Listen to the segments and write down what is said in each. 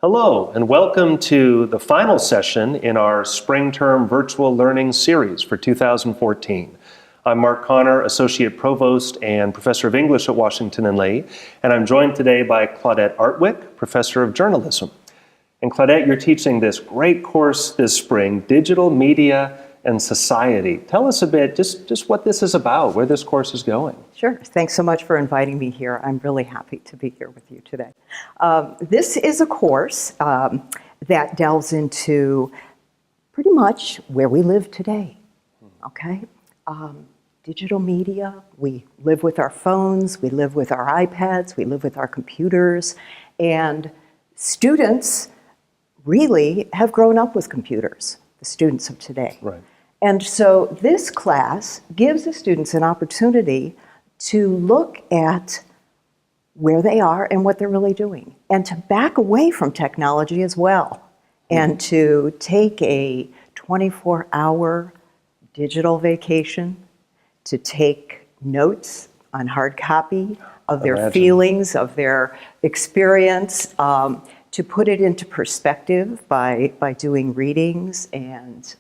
Hello, and welcome to the final session in our Spring Term Virtual Learning Series for 2014. I'm Mark Connor, Associate Provost and Professor of English at Washington and Lee, and I'm joined today by Claudette Artwick, Professor of Journalism. And Claudette, you're teaching this great course this spring, Digital Media and Society. Tell us a bit, just what this is about, where this course is going. Sure. Thanks so much for inviting me here. I'm really happy to be here with you today. This is a course that delves into pretty much where we live today, okay? Digital media, we live with our phones, we live with our iPads, we live with our computers, and students really have grown up with computers, the students of today. Right. And so this class gives the students an opportunity to look at where they are and what they're really doing, and to back away from technology as well, and to take a 24-hour digital vacation, to take notes on hard copy of their feelings, of their experience, to put it into perspective by doing readings and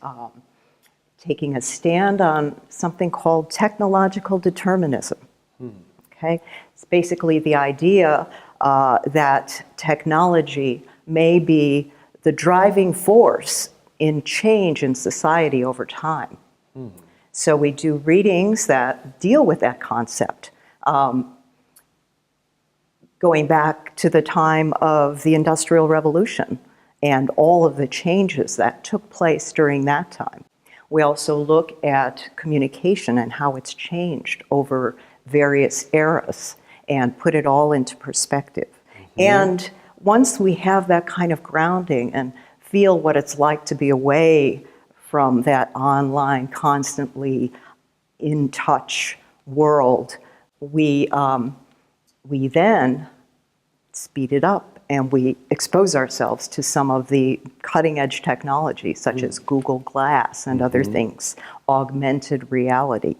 taking a stand on something called technological determinism. Okay? It's basically the idea that technology may be the driving force in change in society over time. So we do readings that deal with that concept, going back to the time of the Industrial Revolution and all of the changes that took place during that time. We also look at communication and how it's changed over various eras and put it all into perspective. And once we have that kind of grounding and feel what it's like to be away from that online, constantly in touch world, we then speed it up and we expose ourselves to some of the cutting edge technology, such as Google Glass and other things, augmented reality.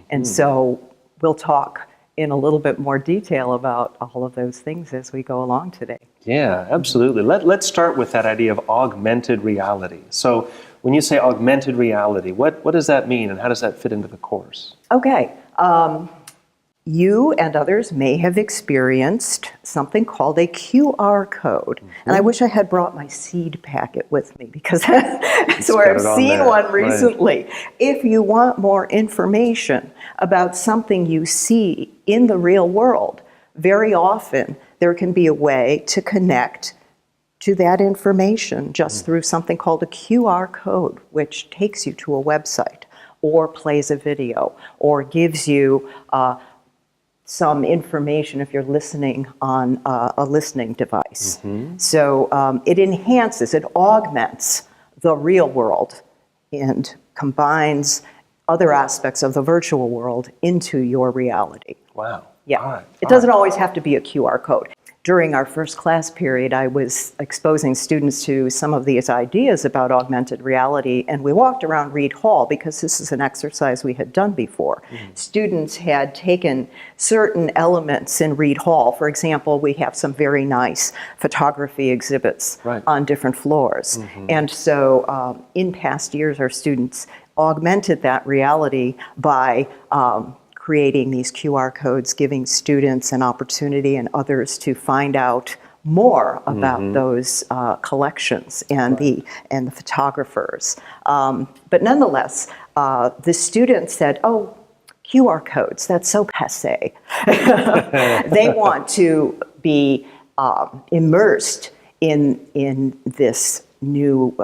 And so we'll talk in a little bit more detail about all of those things as we go along today. Yeah, absolutely. Let's start with that idea of augmented reality. So when you say augmented reality, what does that mean and how does that fit into the course? Okay. You and others may have experienced something called a QR code. And I wish I had brought my seed packet with me, because that's where I've seen one recently. Right. If you want more information about something you see in the real world, very often there can be a way to connect to that information just through something called a QR code, which takes you to a website or plays a video or gives you some information if you're listening on a listening device. So it enhances, it augments the real world and combines other aspects of the virtual world into your reality. Wow. Yeah. All right. It doesn't always have to be a QR code. During our first class period, I was exposing students to some of these ideas about augmented reality, and we walked around Reed Hall because this is an exercise we had done before. Students had taken certain elements in Reed Hall. For example, we have some very nice photography exhibits on different floors. And so in past years, our students augmented that reality by creating these QR codes, giving students an opportunity and others to find out more about those collections and the photographers. But nonetheless, the students said, "Oh, QR codes, that's so passé." They want to be immersed in this new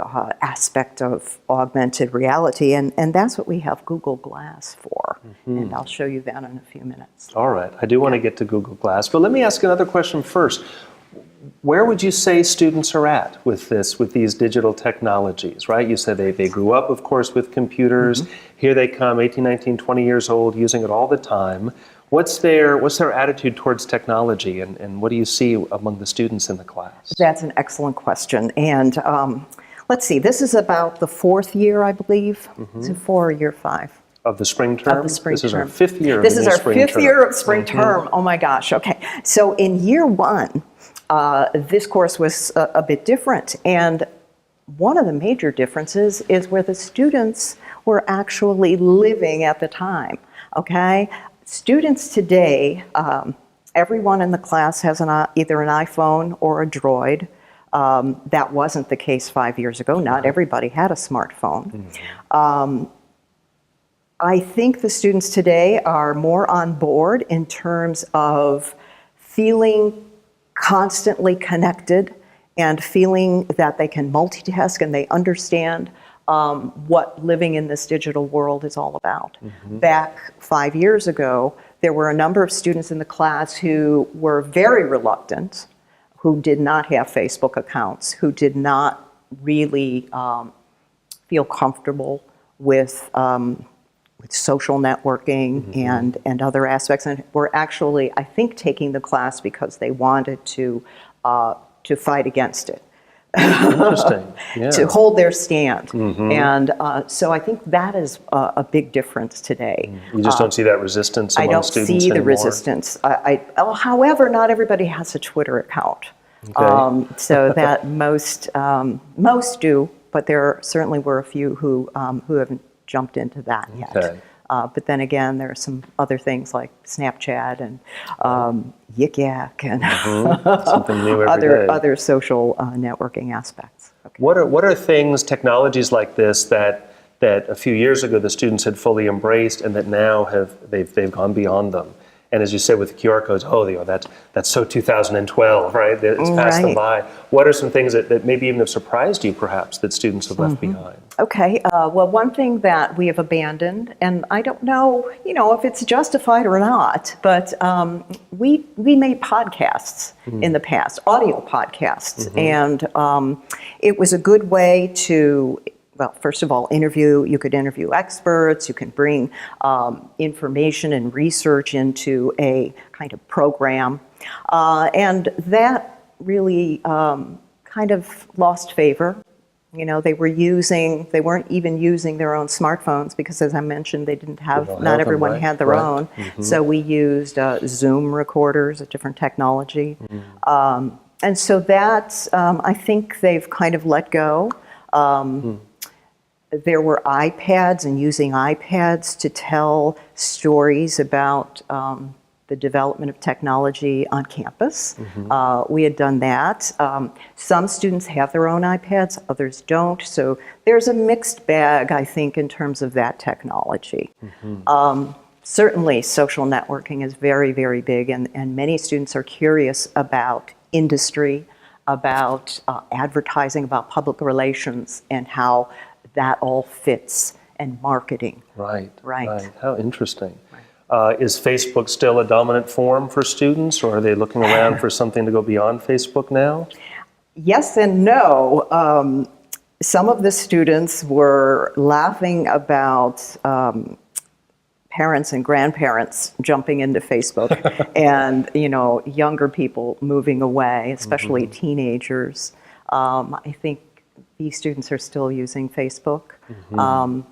aspect of augmented reality, and that's what we have Google Glass for. And I'll show you that in a few minutes. All right, I do want to get to Google Glass, but let me ask another question first. Where would you say students are at with these digital technologies, right? You said they grew up, of course, with computers. Here they come, 18, 19, 20 years old, using it all the time. What's their attitude towards technology, and what do you see among the students in the class? That's an excellent question. And let's see, this is about the fourth year, I believe. Is it 4 or year 5? Of the spring term? Of the spring term. This is our fifth year of This the is our spring fifth term. year of spring term. Oh my gosh, okay. So in year 1, This course was a bit different, and one of the major differences is where the students were actually living at the time, okay? Students today, everyone in the class has either an iPhone or a Droid. That wasn't the case 5 years ago. Not everybody had a smartphone. I think the students today are more on board in terms of feeling constantly connected and feeling that they can multitask and they understand what living in this digital world is all about. Back 5 years ago, there were a number of students in the class who were very reluctant, who did not have Facebook accounts, who did not really feel comfortable with social networking and other aspects, and were actually, I think, taking the class because they wanted to fight against it. Interesting. Yeah. To hold their stand. And so I think that is a big difference today. You just don't see that resistance among students I don't see the anymore. resistance. However, not everybody has a Twitter account. Okay. So that most do, but there certainly were a few who haven't jumped into that yet. Okay. But then again, there are some other things like Snapchat and Yik Yak and Something new every day. other social networking aspects. Okay. What are things, technologies like this that a few years ago the students had fully embraced and that now they've gone beyond them? And as you said with the QR codes, that's so 2012, right? It's passed them by. What are some things that maybe even have surprised you, perhaps, that students have left behind? Okay. Well, one thing that we have abandoned, and I don't know, if it's justified or not, but we made podcasts in the past, audio podcasts, and it was a good way to. Well, first of all, you could interview experts, you can bring information and research into a kind of program. And that really kind of lost favor. They weren't even using their own smartphones because, as I mentioned, not everyone had their own. So we used Zoom recorders, a different technology. And so that, I think they've kind of let go. There were iPads and using iPads to tell stories about the development of technology on campus. We had done that. Some students have their own iPads, others don't. So there's a mixed bag, I think, in terms of that technology. Certainly, social networking is very, very big, and many students are curious about industry, about advertising, about public relations, and how that all fits, and marketing. Right. Right. How interesting. Is Facebook still a dominant form for students, or are they looking around for something to go beyond Facebook now? Yes and no. Some of the students were laughing about parents and grandparents jumping into Facebook and, younger people moving away, especially teenagers. I think these students are still using Facebook,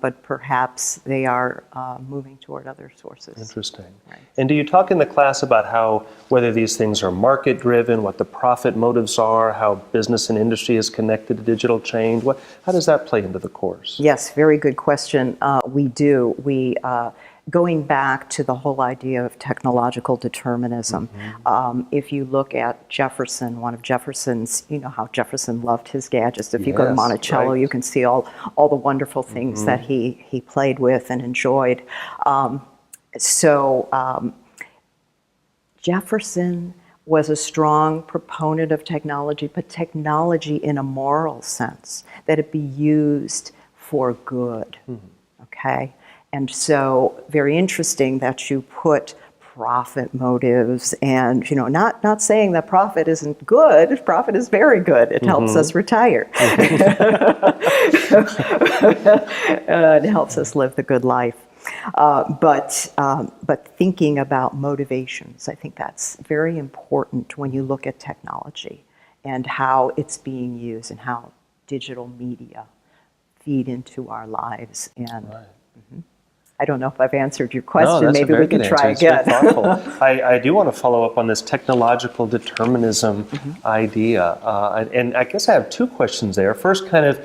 but perhaps they are moving toward other sources. Interesting. Right. And do you talk in the class about whether these things are market-driven, what the profit motives are, how business and industry is connected to digital change? How does that play into the course? Yes, very good question. We do. Going back to the whole idea of technological determinism, if you look at Jefferson, one of Jefferson's, how Jefferson loved his gadgets. If you go to Monticello, you can see all the wonderful things that he played with and enjoyed. Jefferson was a strong proponent of technology, but technology in a moral sense, that it be used for good, okay? And so, very interesting that you put profit motives and, not saying that profit isn't good, profit is very good. It helps us retire. It helps us live the good life. But thinking about motivations, I think that's very important when you look at technology and how it's being used and how digital media feed into our lives. And I don't know if I've answered your No, question. that's a Maybe very we can good try answer. It's very again. thoughtful. I do want to follow up on this technological determinism idea. And I guess I have two questions there. First, kind of,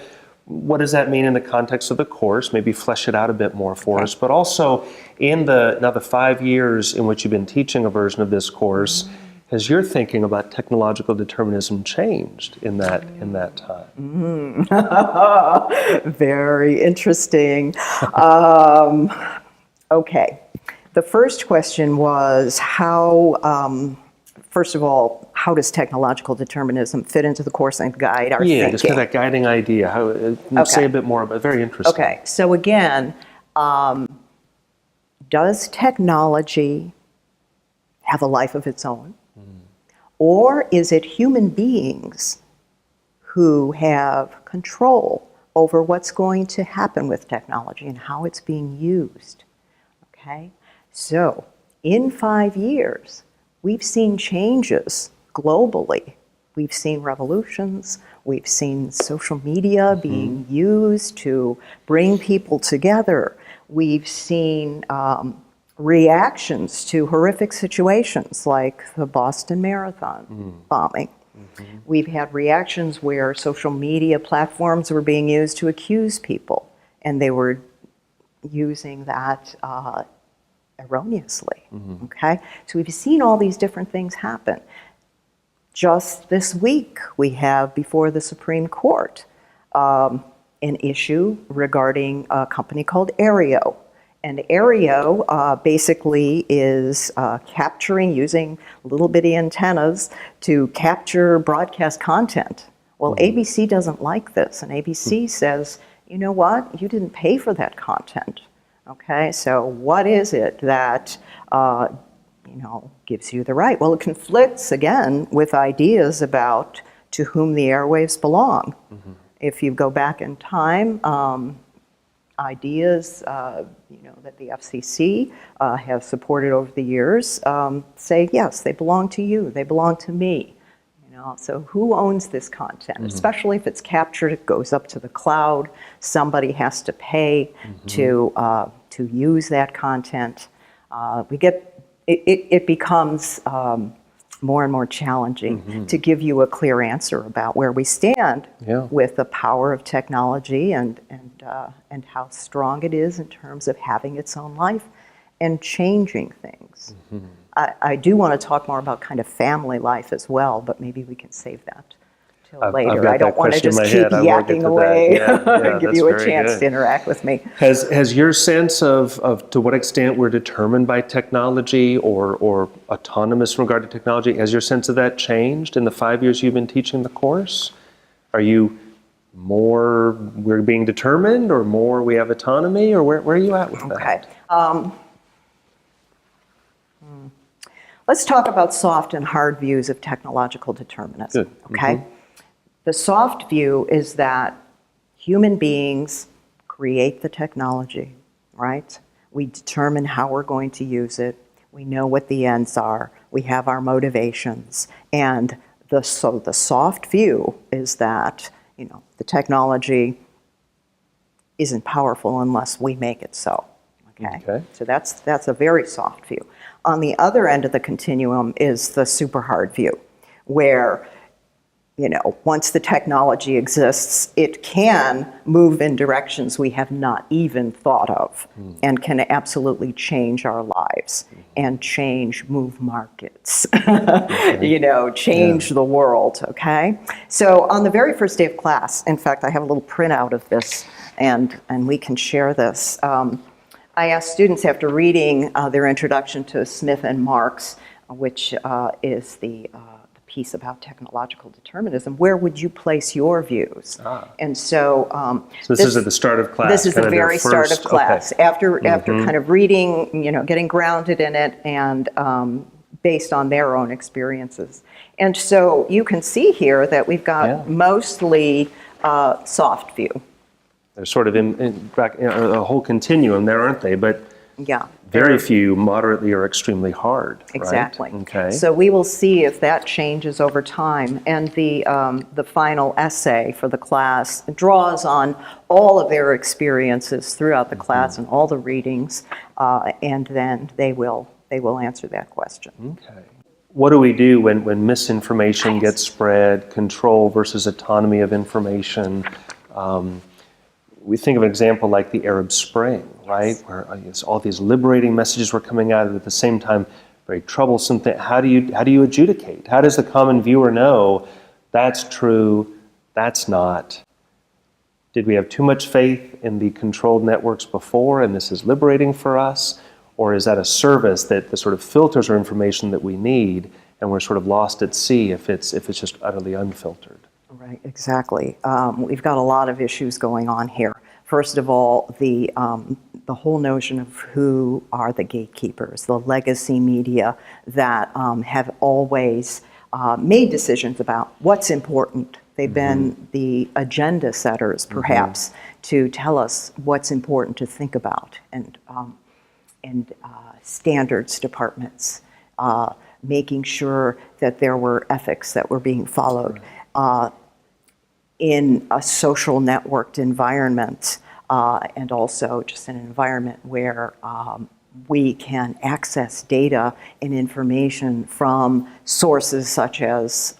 what does that mean in the context of the course? Maybe flesh it out a bit more for us. But also, in the 5 years in which you've been teaching a version of this course, has your thinking about technological determinism changed in that time? Very interesting. Okay. The first question was first of all, how does technological determinism fit into the course and guide our thinking? Yeah, just kind of that guiding idea. Say a bit more about it. Very interesting. Okay, so again, does technology have a life of its own? Or is it human beings who have control over what's going to happen with technology and how it's being used? Okay, so in 5 years, we've seen changes globally. We've seen revolutions. We've seen social media being used to bring people together. We've seen reactions to horrific situations like the Boston Marathon bombing. We've had reactions where social media platforms were being used to accuse people, and they were using that erroneously. Okay, so we've seen all these different things happen. Just this week, we have before the Supreme Court an issue regarding a company called Aereo. And Aereo basically is capturing, using little bitty antennas to capture broadcast content. Well, ABC doesn't like this, and ABC says, you know what, you didn't pay for that content. Okay, so what is it that gives you the right? Well, it conflicts again with ideas about to whom the airwaves belong. If you go back in time, ideas that the FCC have supported over the years say, yes, they belong to you, they belong to me. So who owns this content? Especially if it's captured, it goes up to the cloud. Somebody has to pay to use that content. It becomes more and more challenging to give you a clear answer about where we stand with the power of technology and how strong it is in terms of having its own life and changing things. I do want to talk more about kind of family life as well, but maybe we can save that till later. I don't want to just keep yakking away give you a chance to interact with me. Has your sense of to what extent we're determined by technology or autonomous in regard to technology, has your sense of that changed in the 5 years you've been teaching the course? Are you more we're being determined or more we have autonomy, or where are you at with that? Okay. Let's talk about soft and hard views of technological determinism. Good. Okay? The soft view is that human beings create the technology, right? We determine how we're going to use it. We know what the ends are. We have our motivations. And the soft view is that, the technology isn't powerful unless we make it so. Okay? So that's a very soft view. On the other end of the continuum is the super hard view, where once the technology exists, it can move in directions we have not even thought of and can absolutely change our lives and move markets, change the world, okay? So on the very first day of class, in fact, I have a little printout of this and we can share this. I asked students after reading their introduction to Smith and Marx, which is the piece about technological determinism, where would you place your views? And so this is at the start of class. This is the very start of class. Okay. After kind of reading, getting grounded in it, and based on their own experiences. And so you can see here that we've got mostly soft view. They're sort of in a whole continuum there, aren't they? But Very few moderately or extremely hard, right? Exactly. Okay. So we will see if that changes over time. And the final essay for the class draws on all of their experiences throughout the class and all the readings, and then they will answer that question. Okay. What do we do when misinformation gets spread, control versus autonomy of information? We think of an example like the Arab Spring, right? Where all these liberating messages were coming out, and at the same time, very troublesome thing. How do you adjudicate? How does the common viewer know that's true, that's not? Did we have too much faith in the controlled networks before, and this is liberating for us? Or is that a service that sort of filters our information that we need, and we're sort of lost at sea if it's just utterly unfiltered? Right, exactly. We've got a lot of issues going on here. First of all, the whole notion of who are the gatekeepers, the legacy media that have always made decisions about what's important. They've been the agenda setters, perhaps, to tell us what's important to think about, and standards departments, making sure that there were ethics that were being followed. In a social networked environment, and also just an environment where we can access data and information from sources such as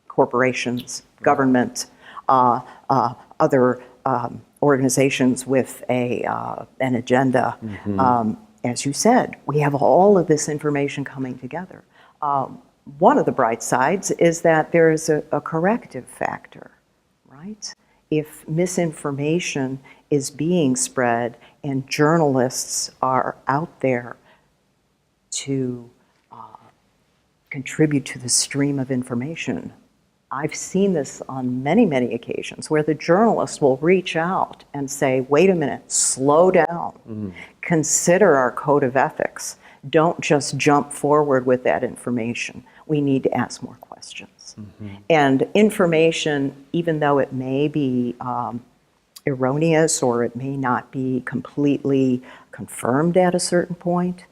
corporations, government, other organizations with an agenda. As you said, we have all of this information coming together. One of the bright sides is that there is a corrective factor. Right? If misinformation is being spread and journalists are out there to contribute to the stream of information, I've seen this on many, many occasions where the journalist will reach out and say, wait a minute, slow down, consider our code of ethics. Don't just jump forward with that information. We need to ask more questions. And information, even though it may be erroneous or it may not be completely confirmed at a certain point,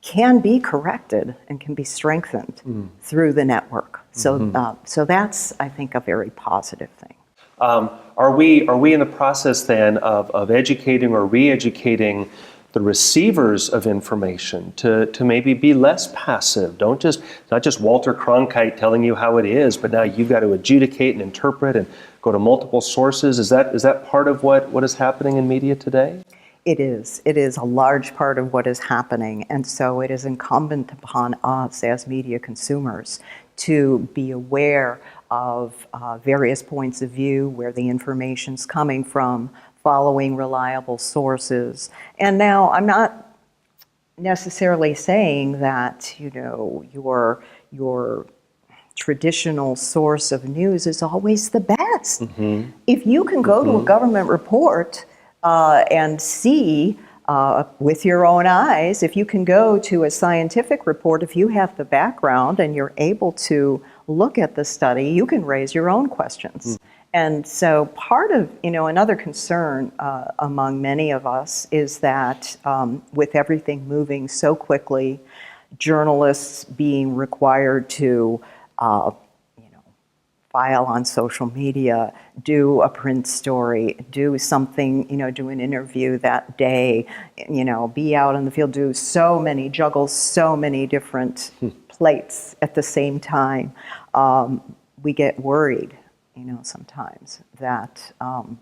can be corrected and can be strengthened through the network. So, so that's, I think, a very positive thing. Are we in the process then of educating or re-educating the receivers of information to maybe be less passive? Not just Walter Cronkite telling you how it is, but now you've got to adjudicate and interpret and go to multiple sources. Is that part of what is happening in media today? It is. It is a large part of what is happening, and so it is incumbent upon us as media consumers to be aware of various points of view, where the information's coming from, following reliable sources. And now, I'm not necessarily saying that, your traditional source of news is always the best. If you can go to a government report and see with your own eyes, if you can go to a scientific report, if you have the background and you're able to look at the study, you can raise your own questions. And so part of, another concern among many of us is that with everything moving so quickly, journalists being required to, file on social media, do a print story, do something, do an interview that day, be out in the field, juggle so many different plates at the same time. We get worried, sometimes that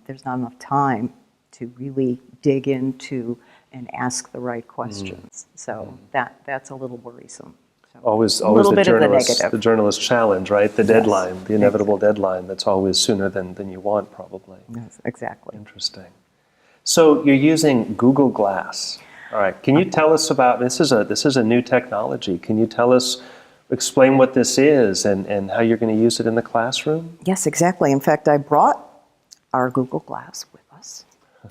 there's not enough time to really dig into and ask the right questions. So that's a little worrisome. So Always the journalist challenge, right? The deadline, the inevitable deadline that's always sooner than you want, probably. Yes, exactly. Interesting. So you're using Google Glass. All right. Can you tell us about this? Is a new technology. Can you explain what this is and how you're going to use it in the classroom? Yes, exactly. In fact, I brought our Google Glass with us,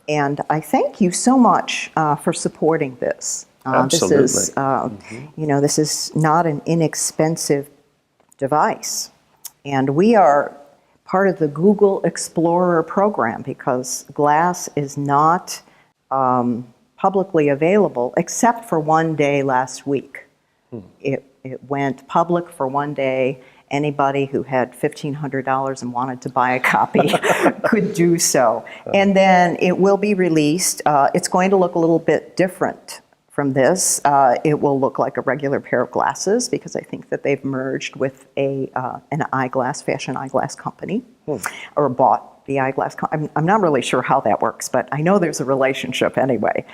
and I thank you so much for supporting this. Absolutely. This is not an inexpensive device, and we are part of the Google Explorer program because glass is not publicly available, except for one day last week. It went public for one day. Anybody who had $1,500 and wanted to buy a copy could do so. And then it will be released. It's going to look a little bit different from this. It will look like a regular pair of glasses because I think that they've merged with an fashion eyeglass company, or bought the eyeglass company. I'm not really sure how that works, but I know there's a relationship anyway.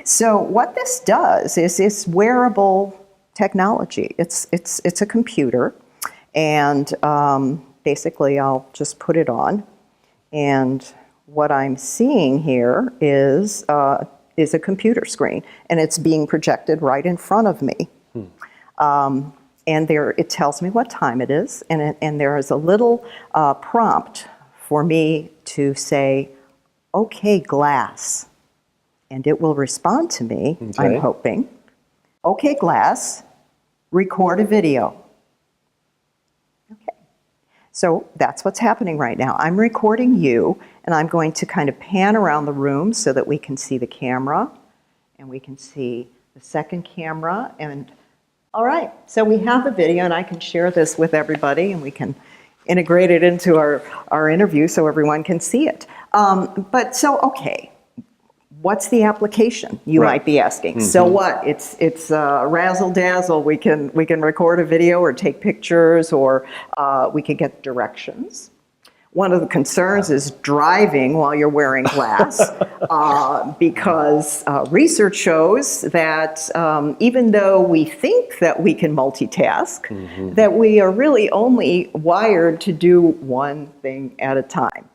So what this does is it's wearable technology. It's a computer, and basically I'll just put it on, and what I'm seeing here is a computer screen, and it's being projected right in front of me. And there it tells me what time it is, and there is a little prompt for me to say, "Okay, glass," and it will respond to me. Okay. I'm hoping. "Okay, glass, record a video." Okay, so that's what's happening right now. I'm recording you, and I'm going to kind of pan around the room so that we can see the camera, and we can see the second camera, and all right, so we have the video, and I can share this with everybody, and we can integrate it into our interview so everyone can see it. Okay, what's the application, you might be asking? So what? It's razzle dazzle. We can record a video or take pictures, or we can get directions. One of the concerns is driving while you're wearing glass, because research shows that even though we think that we can multitask, that we are really only wired to do one thing at a time.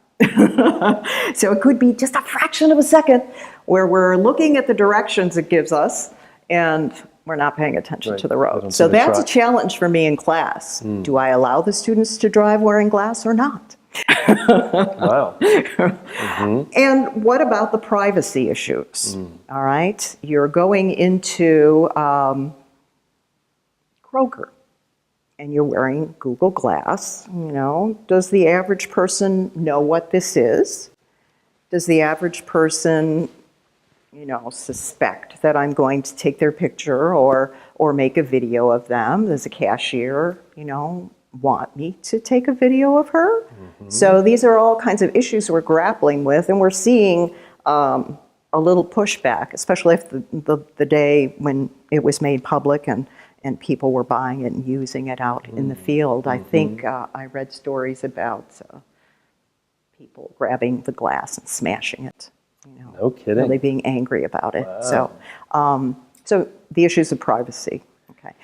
So it could be just a fraction of a second where we're looking at the directions it gives us and we're not paying attention to the road. So that's a challenge for me in class. Do I allow the students to drive wearing glass or not? Wow. And what about the privacy issues? All right, you're going into Kroger and you're wearing Google Glass. Does the average person know what this is? Does the average person, suspect that I'm going to take their picture or make a video of them? Does a cashier, want me to take a video of her? So these are all kinds of issues we're grappling with, and we're seeing a little pushback, especially if the day when it was made public and people were buying it and using it out in the field. I think I read stories about people grabbing the glass and smashing it. No kidding. Really being angry about it. Wow. So the issues of privacy. Okay.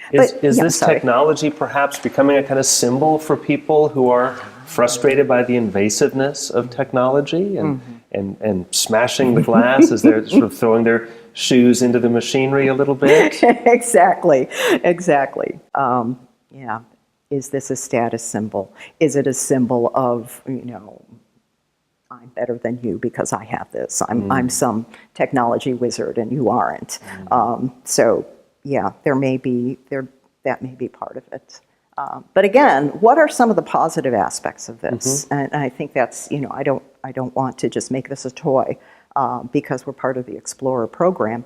Is this technology perhaps becoming a kind of symbol for people who are frustrated by the invasiveness of technology and smashing the glass as they're sort of throwing their shoes into the machinery a little bit? Exactly. Yeah. Is this a status symbol? Is it a symbol of, I'm better than you because I have this. I'm some technology wizard and you aren't. So yeah, that may be part of it. But again, what are some of the positive aspects of this? And I think that's, I don't want to just make this a toy because we're part of the Explorer program.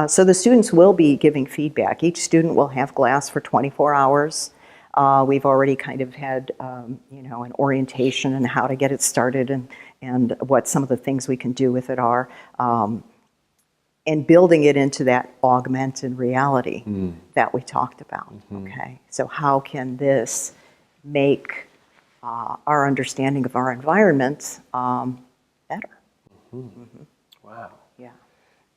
So the students will be giving feedback. Each student will have glass for 24 hours. We've already kind of had, an orientation on how to get it started and what some of the things we can do with it are. And building it into that augmented reality that we talked about, okay? So how can this make our understanding of our environment better? Wow. Yeah.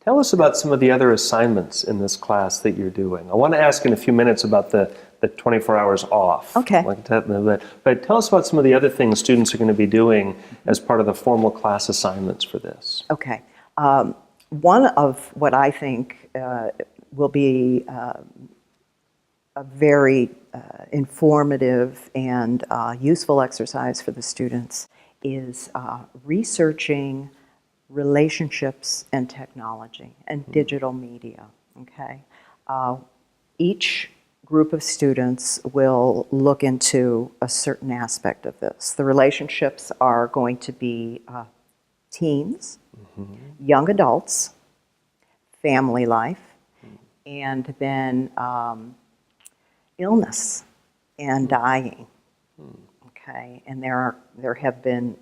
Tell us about some of the other assignments in this class that you're doing. I want to ask in a few minutes about the 24 hours off. Okay. But tell us about some of the other things students are going to be doing as part of the formal class assignments for this. Okay. One of what I think will be a very informative and useful exercise for the students is researching relationships and technology and digital media, okay? Each group of students will look into a certain aspect of this. The relationships are going to be teens, young adults, family life, and then illness and dying. Okay, and there have been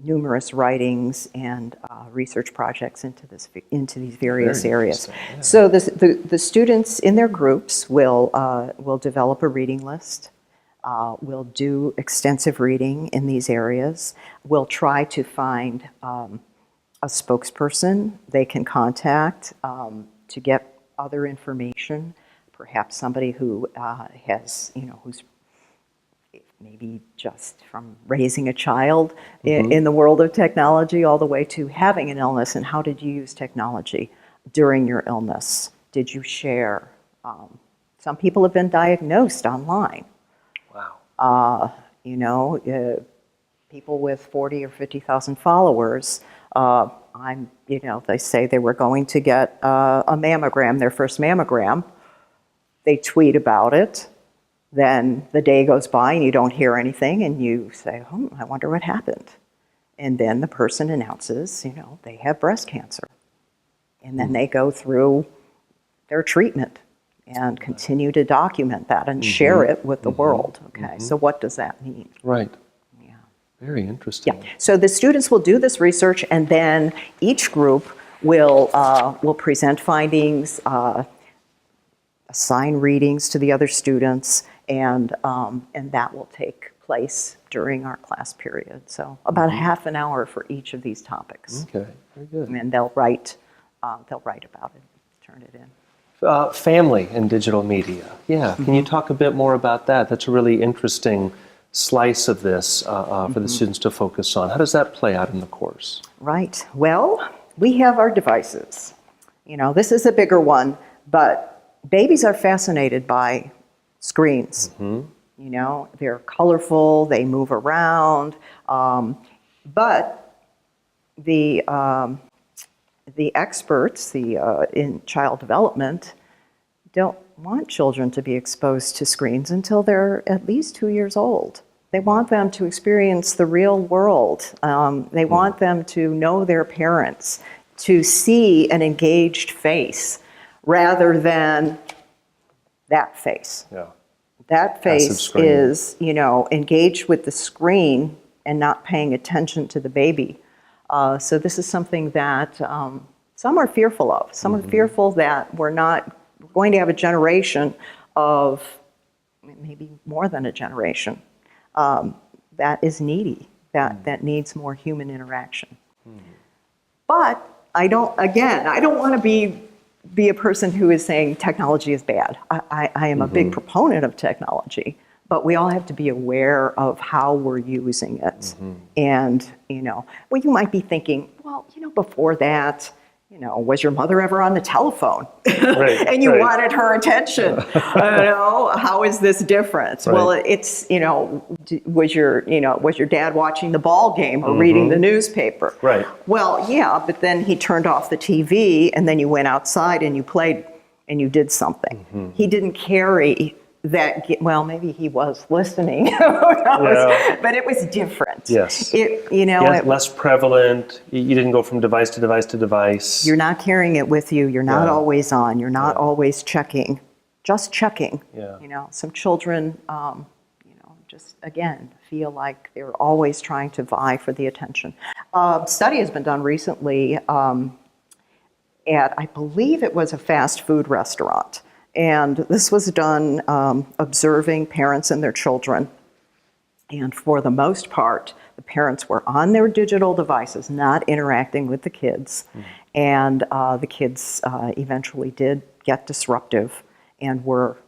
numerous writings and research projects into these various areas. Yeah. So the students in their groups will develop a reading list. Will do extensive reading in these areas. Will try to find a spokesperson they can contact to get other information. Perhaps somebody who has, who's maybe just from raising a child in the world of technology all the way to having an illness, and how did you use technology during your illness? Did you share? Some people have been diagnosed online. Wow. People with 40 or 50,000 followers, they say they were going to get a mammogram, their first mammogram. They tweet about it. Then the day goes by and you don't hear anything, and you say, I wonder what happened. And then the person announces, they have breast cancer. And then they go through their treatment and continue to document that and share it with the world. Okay, so what does that mean? Right. Yeah. Very interesting. Yeah. So the students will do this research, and then each group will present findings, assign readings to the other students, and that will take place during our class period. So about half an hour for each of these topics. Okay, very good. And they'll write about it, turn it in. Family and digital media. Yeah, can you talk a bit more about that? That's a really interesting slice of this for the students to focus on. How does that play out in the course? Right. Well, we have our devices. This is a bigger one, but babies are fascinated by screens. They're colorful, they move around, but the experts in child development don't want children to be exposed to screens until they're at least 2 years old. They want them to experience the real world. They want them to know their parents, to see an engaged face rather than that face. Yeah. That face is, engaged with the screen and not paying attention to the baby. So this is something that some are fearful of. Some are fearful that we're not going to have a generation of, maybe more than a generation, that is needy, that needs more human interaction. But I don't want to be a person who is saying technology is bad. I am a big proponent of technology, but we all have to be aware of how we're using it. And, you might be thinking, well, before that, was your mother ever on the telephone? Right, and you wanted her attention. How is this different? Right. Well, it's, was your dad watching the ball game or reading the newspaper? Right. Well, yeah, but then he turned off the TV, and then you went outside and you played and you did something. He didn't carry that, well, maybe he was listening, who knows? But it was different. Yes. Less prevalent. You didn't go from device to device to device. You're not carrying it with you. You're not always on. You're not always checking. Just checking. Yeah. Some children, just again feel like they're always trying to vie for the attention. Study has been done recently at, I believe it was a fast food restaurant. And this was done observing parents and their children. And for the most part, the parents were on their digital devices, not interacting with the kids. And the kids eventually did get disruptive and were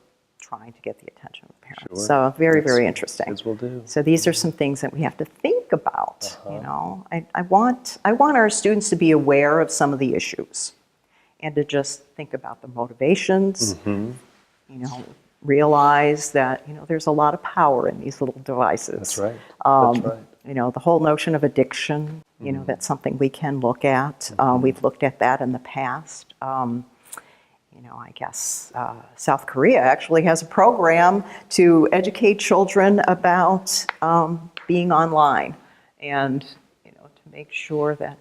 trying to get the attention of the parents. Sure. So very, very interesting. Kids will do. So these are some things that we have to think about. I want our students to be aware of some of the issues, and to just think about the motivations, realize that, there's a lot of power in these little devices. That's right. That's right. The whole notion of addiction, that's something we can look at. We've looked at that in the past. I guess South Korea actually has a program to educate children about being online, and, to make sure that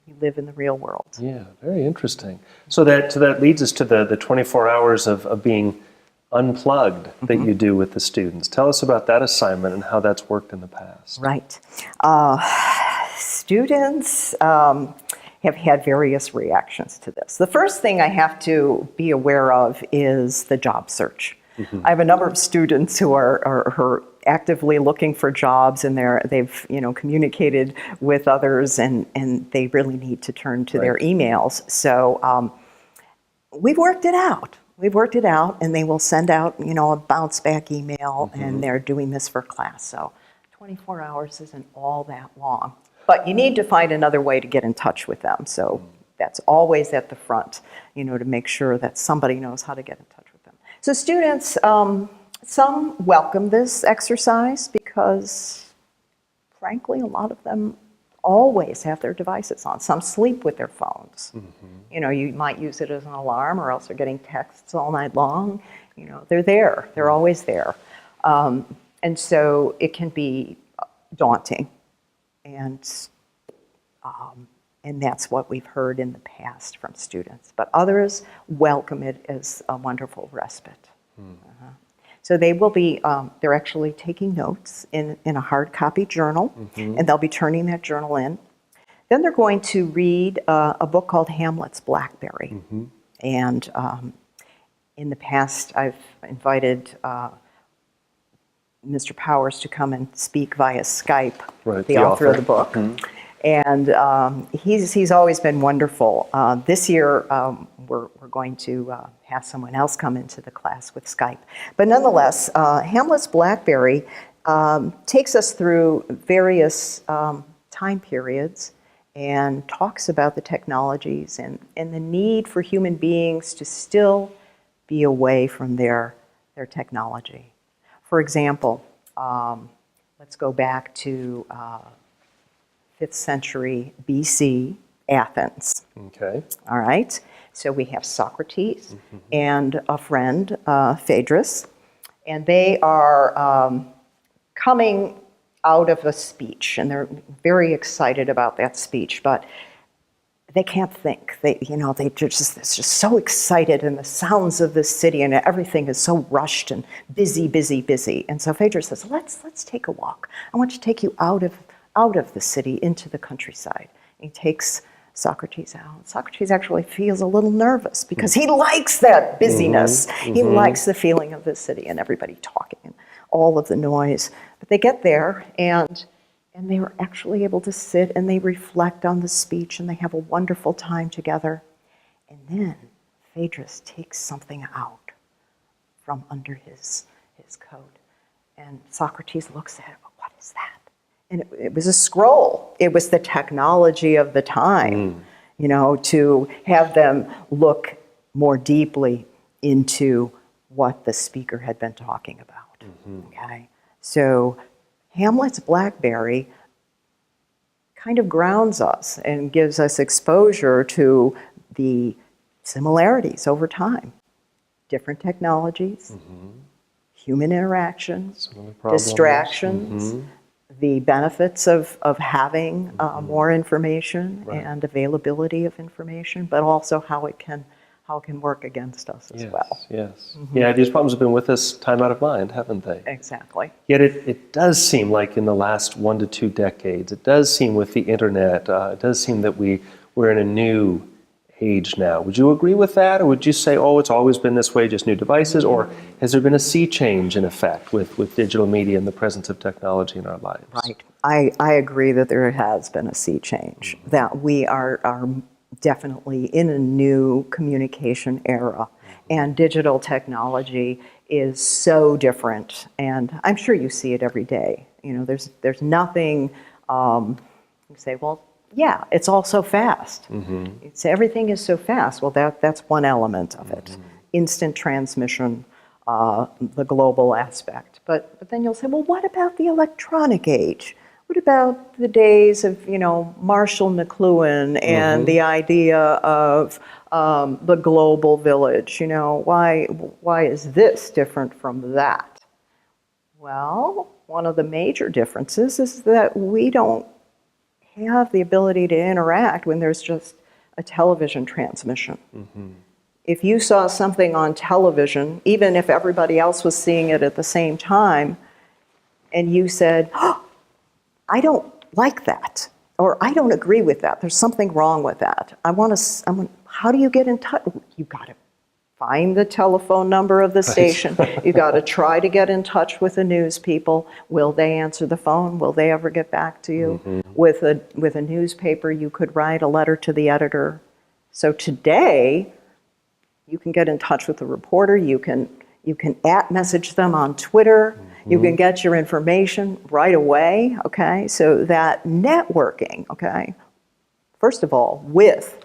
You live in the real world. Yeah, very interesting. So that leads us to the 24 hours of being unplugged that you do with the students. Tell us about that assignment and how that's worked in the past. Right. Students have had various reactions to this. The first thing I have to be aware of is the job search. I have a number of students who are actively looking for jobs, and they've communicated with others, and they really need to turn to their emails. So we've worked it out. And they will send out a bounce back email, and they're doing this for class. So 24 hours isn't all that long. But you need to find another way to get in touch with them. So that's always at the front, to make sure that somebody knows how to get in touch with them. So students, some welcome this exercise because, frankly, a lot of them always have their devices on. Some sleep with their phones. You might use it as an alarm, or else they're getting texts all night long. They're there. They're always there. And so it can be daunting. And that's what we've heard in the past from students. But others welcome it as a wonderful respite. So they will be, they're actually taking notes in a hard copy journal, and they'll be turning that journal in. Then they're going to read a book called Hamlet's Blackberry. And in the past, I've invited Mr. Powers to come and speak via Skype, the author of the book. And he's always been wonderful. This year, we're going to have someone else come into the class with Skype. But nonetheless, Hamlet's Blackberry takes us through various time periods and talks about the technologies and the need for human beings to still be away from their technology. For example, let's go back to 5th century BC, Athens. Okay. All right. So we have Socrates and a friend, Phaedrus, and they are coming out of a speech, and they're very excited about that speech, but they can't think. They're just so excited, and the sounds of the city and everything is so rushed and busy. And so Phaedrus says, let's take a walk. I want to take you out of the city into the countryside. And he takes Socrates out. Socrates actually feels a little nervous because he likes that busyness. He likes the feeling of the city and everybody talking and all of the noise. But they get there, and they are actually able to sit and they reflect on the speech, and they have a wonderful time together. And then Phaedrus takes something out from under his coat. And Socrates looks at it, what is that? And it was a scroll. It was the technology of the time, to have them look more deeply into what the speaker had been talking about. Okay, so Hamlet's Blackberry kind of grounds us and gives us exposure to the similarities over time. Different technologies, human interactions, distractions, the benefits of having more information and availability of information, but also how it can work against us as well. Yeah, these problems have been with us time out of mind, haven't they? Exactly. Yet it does seem like in the last 1 to 2 decades, it does seem with the internet, it does seem that we're in a new age now. Would you agree with that? Or would you say, it's always been this way, just new devices? Or has there been a sea change in effect with digital media and the presence of technology in our lives? Right. I agree that there has been a sea change, that we are definitely in a new communication era, and digital technology is so different, and I'm sure you see it every day. There's nothing, you say, well, yeah, it's all so fast. It's, everything is so fast. Well, that's one element of it. Instant transmission, the global aspect. But then you'll say, well, what about the electronic age? What about the days of, Marshall McLuhan and the idea of the global village? Why is this different from that? Well, one of the major differences is that we don't have the ability to interact when there's just a television transmission. If you saw something on television, even if everybody else was seeing it at the same time, and you said, oh, I don't like that, or I don't agree with that, there's something wrong with that. How do you get in touch? You got to find the telephone number of the station. You got to try to get in touch with the news people. Will they answer the phone? Will they ever get back to you? With a newspaper, you could write a letter to the editor. So today, you can get in touch with the reporter. You can @message them on Twitter. You can get your information right away. Okay, so that networking. Okay, first of all, with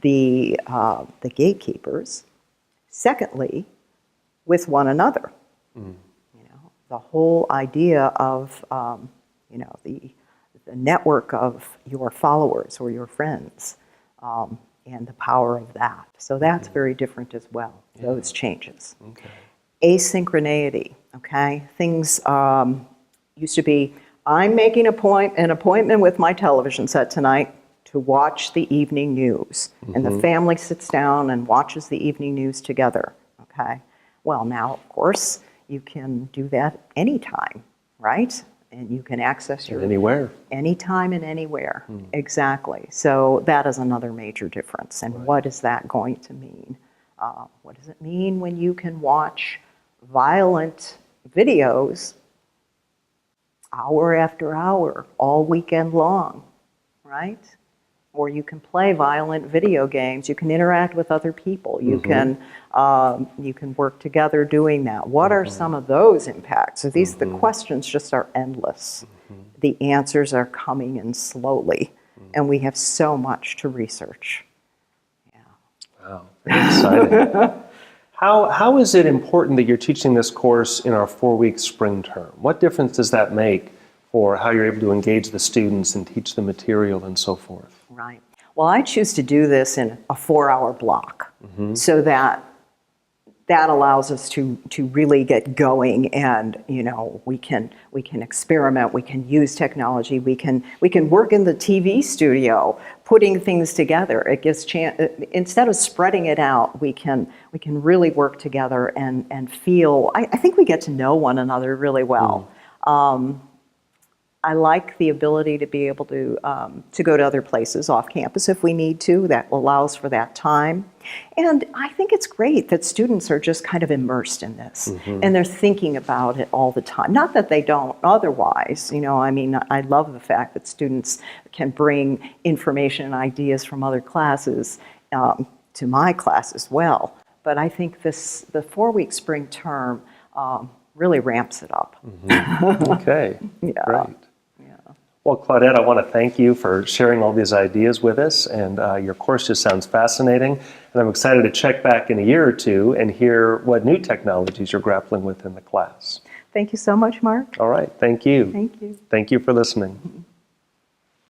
the gatekeepers. Secondly, with one another. The whole idea of the network of your followers or your friends, and the power of that. So that's very different as well. Those changes. Asynchronicity. Okay, things used to be, I'm making an appointment with my television set tonight to watch the evening news. And the family sits down and watches the evening news together, okay? Well, now, of course, you can do that anytime, right? And you can access your... Anywhere. Anytime and anywhere, exactly. So that is another major difference. And what is that going to mean? What does it mean when you can watch violent videos hour after hour, all weekend long, right? Or you can play violent video games. You can interact with other people. You can work together doing that. What are some of those impacts? So the questions just are endless. The answers are coming in slowly, and we have so much to research. Wow, very exciting. How is it important that you're teaching this course in our 4-week spring term? What difference does that make for how you're able to engage the students and teach the material and so forth? Right. Well, I choose to do this in a 4-hour block, so that allows us to really get going, and we can experiment, we can use technology, we can work in the TV studio, putting things together. It gives instead of spreading it out, we can really work together and feel. I think we get to know one another really well. I like the ability to be able to go to other places off campus if we need to. That allows for that time. And I think it's great that students are just kind of immersed in this, and they're thinking about it all the time. Not that they don't otherwise, I love the fact that students can bring information and ideas from other classes to my class as well. But I think the 4-week spring term really ramps it up. Okay, great. Well, Claudette, I want to thank you for sharing all these ideas with us, and your course just sounds fascinating, and I'm excited to check back in a year or two and hear what new technologies you're grappling with in the class. Thank you so much, Mark. All right, thank you. Thank you. Thank you for listening.